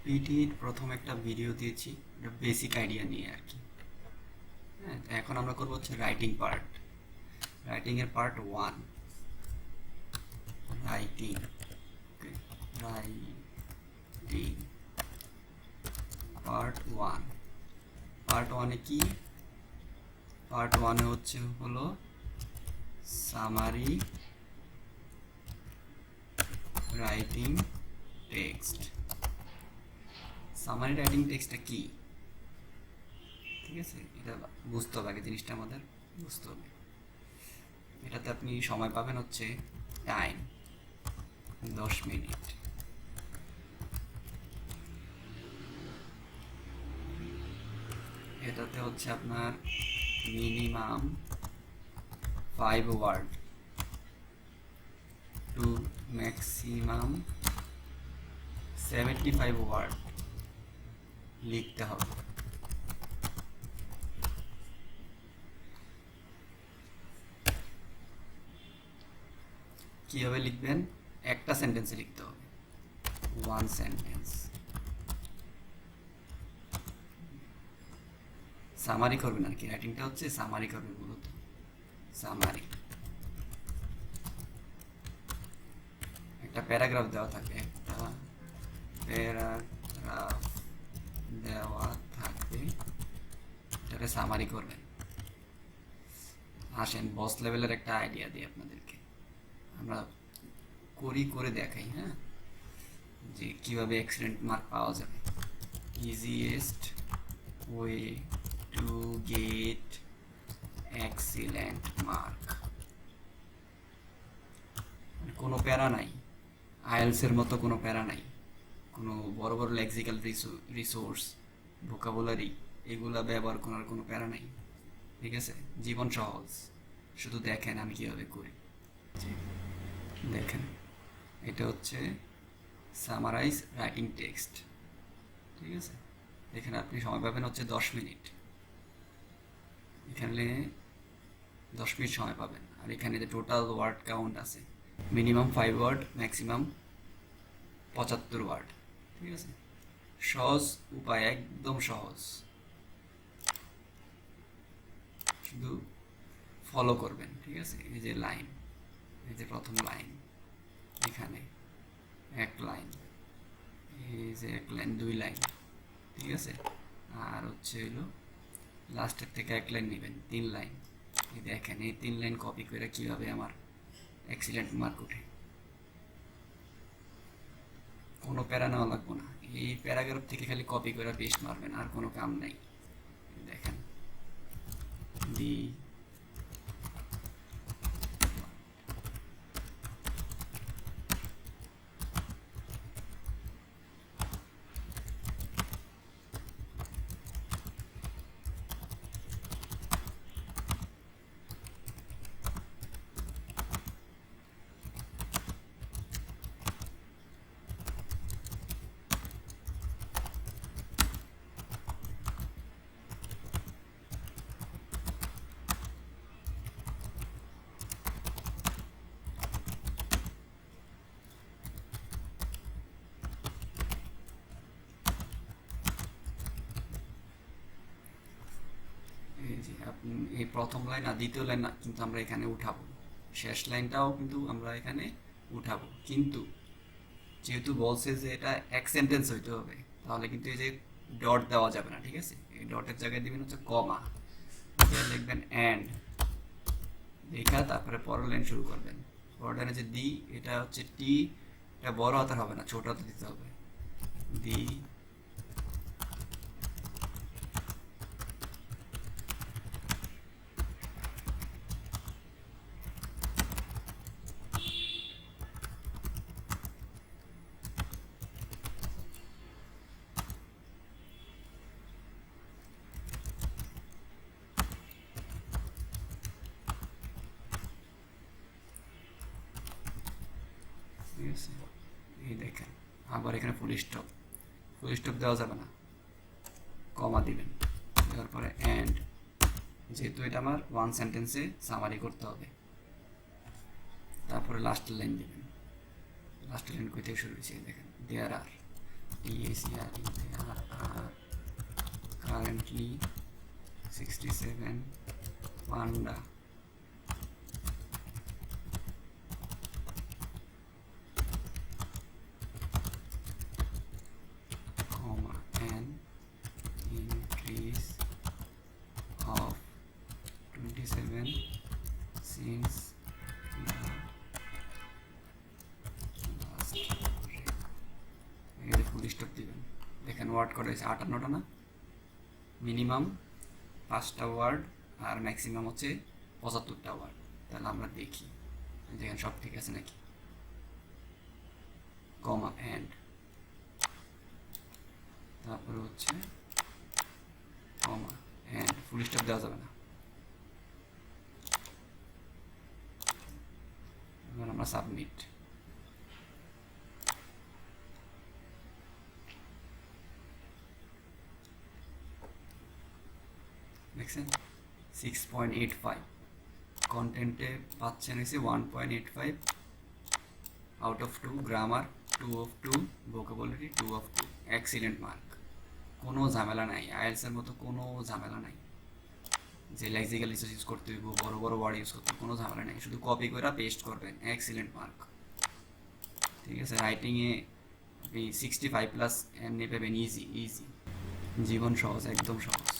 পিটির প্রথম একটা ভিডিও দিয়েছি, একটা বেসিক আইডিয়া নিয়ে আর কি। হ্যাঁ, তো এখন আমরা করবো হচ্ছে রাইটিং পার্ট। রাইটিংয়ের part 1, writing. Writing part 1। Part 1-এ কি? পার্ট 1-এ হলো summary writing text. Summary writing টেক্সটটা কি? ঠিক আছে, এটা বুঝতে হবে আগে, জিনিসটা আমাদের বুঝতে হবে। এটাতে আপনি সময় পাবেন হচ্ছে টাইম 10 মিনিট। এটাতে হচ্ছে আপনার minimum 5 word to maximum 75 word লিখতে হবে। কিভাবে লিখবেন? একটা সেন্টেন্সে লিখতে হবে, 1 সেন্টেন্স। সামারি করবেন আর কি, রাইটিংটা হচ্ছে সামারি করবেন মূলত। সামারি, একটা প্যারাগ্রাফ দেওয়া থাকে, একটা প্যারাগ্রাফ দেওয়া থাকবে, এটাকে সামারি করবেন। আসেন বস লেভেলের একটা আইডিয়া দিই আপনাদেরকে, আমরা করে দেখাই। হ্যাঁ, যে কিভাবে এক্সিলেন্ট মার্ক পাওয়া যাবে। Easiest way to get excellent mark. কোনো প্যারা নাই, আইএলসের মতো কোনো প্যারা নাই, কোনো বড় বড় লেক্সিক্যাল রিসোর্স, ভোকাবুলারি এগুলা ব্যবহার করার কোনো প্যারা নাই। ঠিক আছে, জীবন সহজ। শুধু দেখেন আমি কীভাবে করি। দেখেন, এটা হচ্ছে সামারাইজ রাইটিং টেক্সট। ঠিক আছে, এখানে আপনি সময় পাবেন হচ্ছে 10 মিনিট। এখানে 10 মিনিট সময় পাবেন। আর এখানে যে টোটাল ওয়ার্ড কাউন্ট আছে, মিনিমাম 5 ওয়ার্ড, ম্যাক্সিমাম 75 ওয়ার্ড। ঠিক আছে, সহজ উপায়, একদম সহজ, শুধু ফলো করবেন। ঠিক আছে, এই যে লাইন, এই যে প্রথম লাইন, এখানে এক লাইন, এই যে এক লাইন, 2 লাইন। ঠিক আছে, আর হলো লাস্টের থেকে এক লাইন নেবেন, 3 লাইন। এই দেখেন, এই 3 লাইন কপি করে কিভাবে আমার এক্সিলেন্ট মার্ক ওঠে। কোনো প্যারা নেওয়া লাগবো না, এই প্যারাগ্রাফ থেকে খালি কপি করে পেস্ট মারবেন, আর কোনো কাম নেই। দেখেন, দি এই যে আপনি এই প্রথম লাইন আর দ্বিতীয় লাইন কিন্তু আমরা এখানে উঠাবো, শেষ লাইনটাও কিন্তু আমরা এখানে উঠাবো। কিন্তু যেহেতু বলছে যে এটা এক সেন্টেন্স হইতে হবে, তাহলে কিন্তু এই যে ডট দেওয়া যাবে না। ঠিক আছে, এই ডটের জায়গায় দিবেন হচ্ছে কমা, লিখবেন অ্যান্ড, লেখা তারপরে পরের লাইন শুরু করবেন। পরের লাইনে যে দি, এটা হচ্ছে টি, এটা বড় হাতের হবে না, ছোট হাতে দিতে হবে। দি ঠিক আছে, এই দেখেন, আবার এখানে ফুল স্টপ, ফুল স্টপ দেওয়া যাবে না, কমা দিবেন, দেওয়ার পরে অ্যান্ড। যেহেতু এটা আমার 1 সেন্টেন্সে সামারি করতে হবে, তারপরে লাস্টের লাইন দিবেন। লাস্টের লাইন কই থেকে শুরু হয়েছে দেখেন, দেয়ার আর, TACRE, there are currently 67 panda comma an increase of 27 since the last rate. এই ফুল স্টপ দিবেন। দেখেন ওয়ার্ড করা হয়েছে 58টা না, মিনিমাম 5টা ওয়ার্ড আর ম্যাক্সিমাম হচ্ছে 75টা ওয়ার্ড। তাহলে আমরা দেখি দেখেন সব ঠিক আছে নাকি। কমা অ্যান্ড, তারপরে হচ্ছে কমা অ্যান্ড, ফুল স্টপ দেওয়া যাবে না। এবার আমরা সাবমিট। দেখছেন 6.85, কন্টেন্টে পাচ্ছেন হয়েছে 1.85 out of 2, grammar 2 of 2, vocabulary 2 of 2, excellent mark. কোনো ঝামেলা নাই, আইএলসের মতো কোনো ঝামেলা নাই যে লেক্সিক্যাল রিসার্চ ইউজ করতে হইব, বড় বড় ওয়ার্ড ইউজ করতে, কোনো ঝামেলা নাই, শুধু কপি করে পেস্ট করবেন, এক্সিলেন্ট মার্ক। ঠিক আছে, রাইটিংয়ে আপনি 65+ এমনি পাবেন, ইজি ইজি, জীবন সহজ, একদম সহজ।